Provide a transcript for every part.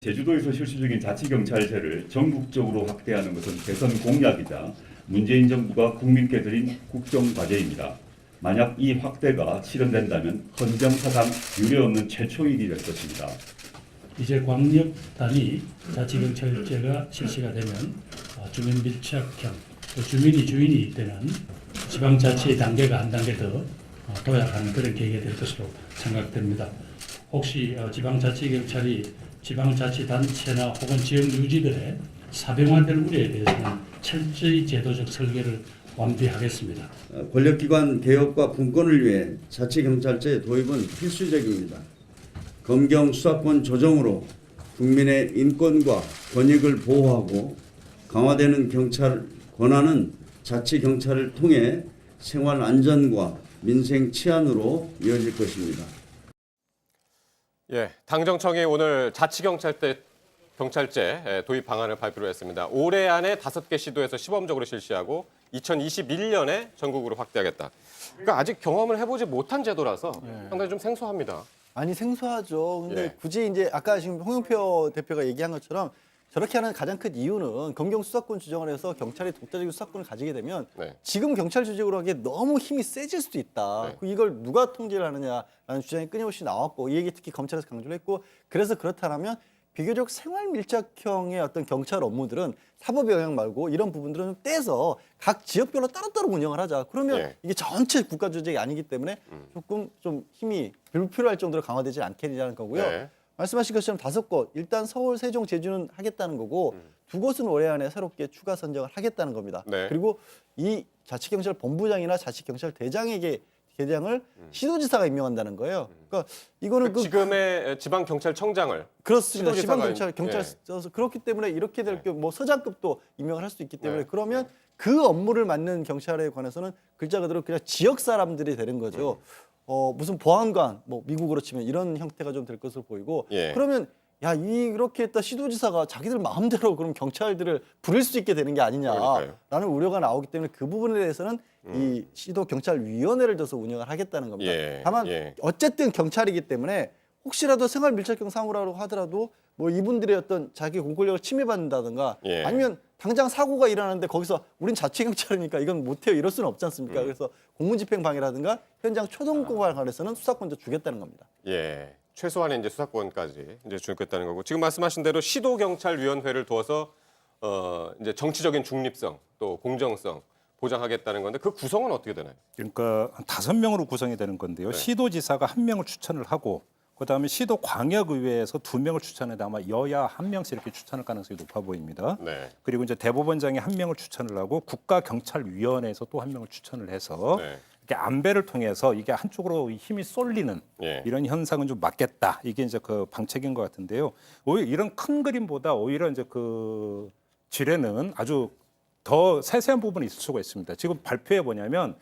제주도에서 실시 중인 자치경찰제를 전국적으로 확대하는 것은 대선 공약이자 문재인 정부가 국민께 드린 국정과제입니다. 만약 이 확대가 실현된다면 헌정사상 유례없는 최초일이 될 것입니다. 이제 광역 단위 자치경찰제가 실시가 되면 주민 밀착형, 주민이 주인이 되는 지방자치의 단계가 한 단계 더 도약하는 그런 계기가 될 것으로 생각됩니다. 혹시 지방자치경찰이 지방자치단체나 혹은 지역 유지들의 사병화될 우려에 대해서는 철저히 제도적 설계를 완비하겠습니다. 권력기관 개혁과 분권을 위해 자치경찰제 도입은 필수적입니다. 검경 수사권 조정으로 국민의 인권과 권익을 보호하고 강화되는 경찰 권한은 자치경찰을 통해 생활 안전과 민생 치안으로 이어질 것입니다. 예, 당정청이 오늘 자치경찰제 도입 방안을 발표를 했습니다. 올해 안에 5개 시도에서 시범적으로 실시하고 2021년에 전국으로 확대하겠다. 그러니까 아직 경험을 해보지 못한 제도라서 상당히 좀 생소합니다. 아니 생소하죠. 근데 예. 굳이 이제 아까 지금 홍영표 대표가 얘기한 것처럼 저렇게 하는 가장 큰 이유는 검경 수사권 주정을 해서 경찰이 독자적인 수사권을 가지게 되면 네. 지금 경찰 조직으로 하기에 너무 힘이 세질 수도 있다. 네. 이걸 누가 통제를 하느냐라는 주장이 끊임없이 나왔고 이 얘기 특히 검찰에서 강조를 했고 그래서 그렇다면 비교적 생활 밀착형의 어떤 경찰 업무들은 사법 영역 말고 이런 부분들은 좀 떼서 각 지역별로 따로따로 운영을 하자. 그러면 예. 이게 전체 국가 조직이 아니기 때문에 조금 좀 힘이 불필요할 정도로 강화되지 않겠냐는 거고요. 네. 말씀하신 것처럼 5곳, 일단 서울, 세종, 제주는 하겠다는 거고 2곳은 올해 안에 새롭게 추가 선정을 하겠다는 겁니다. 네. 그리고 이 자치경찰 본부장이나 자치경찰 대장에게 대장을 시도지사가 임명한다는 거예요. 그러니까 이거는 지금의 지방경찰청장을 그렇습니다. 시도지사가 지방경찰 예. 그렇기 때문에 이렇게 될 경우 뭐 서장급도 임명을 할 수 있기 때문에 네. 그러면 그 업무를 맡는 경찰에 관해서는 글자 그대로 그냥 지역 사람들이 되는 거죠. 무슨 보안관, 뭐 미국으로 치면 이런 형태가 좀 될 것으로 보이고 예. 그러면 야 이렇게 했다 시도지사가 자기들 마음대로 그럼 경찰들을 부릴 수 있게 되는 게 그러니까요. 아니냐라는 우려가 나오기 때문에 그 부분에 대해서는 이 시도경찰위원회를 둬서 운영을 하겠다는 겁니다. 예. 다만 예. 어쨌든 경찰이기 때문에 혹시라도 생활 밀착형 사무라고 하더라도 뭐 이분들의 어떤 자기 공권력을 침해받는다든가 예. 아니면 당장 사고가 일어나는데 거기서 우린 자치경찰이니까 이건 못해요 이럴 수는 없지 않습니까? 그래서 공무집행방해라든가 현장 초동권에 관해서는 수사권도 주겠다는 겁니다. 예. 최소한의 이제 수사권까지 이제 주겠다는 거고 지금 말씀하신 대로 시도경찰위원회를 두어서 이제 정치적인 중립성 또 공정성 보장하겠다는 건데 그 구성은 어떻게 되나요? 그러니까 한 5명으로 구성이 되는 건데요. 네. 시도지사가 1명을 추천을 하고 그다음에 시도광역의회에서 2명을 추천해도 아마 여야 1명씩 이렇게 추천할 가능성이 높아 보입니다. 네. 그리고 이제 대법원장이 1명을 추천을 하고 국가경찰위원회에서 또 1명을 추천을 해서 네. 이렇게 안배를 통해서 이게 한쪽으로 힘이 쏠리는 예. 이런 현상은 좀 막겠다. 이게 이제 그 방책인 것 같은데요. 오히려 이런 큰 그림보다 오히려 이제 그 지뢰는 아주 더 세세한 부분이 있을 수가 있습니다. 지금 발표해 보냐면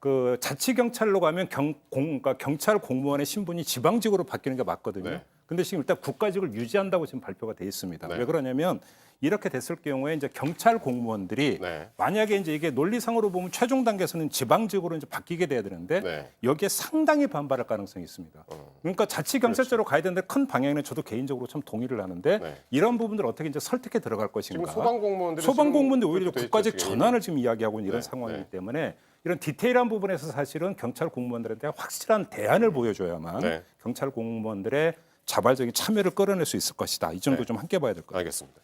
그 자치경찰로 가면 그러니까 경찰 공무원의 신분이 지방직으로 바뀌는 게 맞거든요. 네. 근데 지금 일단 국가직을 유지한다고 지금 발표가 돼 있습니다. 네. 왜 그러냐면 이렇게 됐을 경우에 이제 경찰 공무원들이 네. 만약에 이제 이게 논리상으로 보면 최종 단계에서는 지방직으로 이제 바뀌게 돼야 되는데 네. 여기에 상당히 반발할 가능성이 있습니다. 그러니까 자치경찰제로 가야 되는데 큰 방향에는 저도 개인적으로 참 동의를 하는데 네. 이런 부분들을 어떻게 이제 설득해 들어갈 지금 것인가. 소방공무원들이 소방공무원들 오히려 그렇게 돼 국가직 있죠, 지금. 전환을 지금 이야기하고 있는 이런 네. 상황이기 네. 때문에 이런 디테일한 부분에서 사실은 경찰 공무원들한테 확실한 대안을 보여줘야만 네. 경찰 공무원들의 자발적인 참여를 끌어낼 수 있을 것이다. 이 점도 네. 좀 함께 봐야 될 것 같아요. 알겠습니다.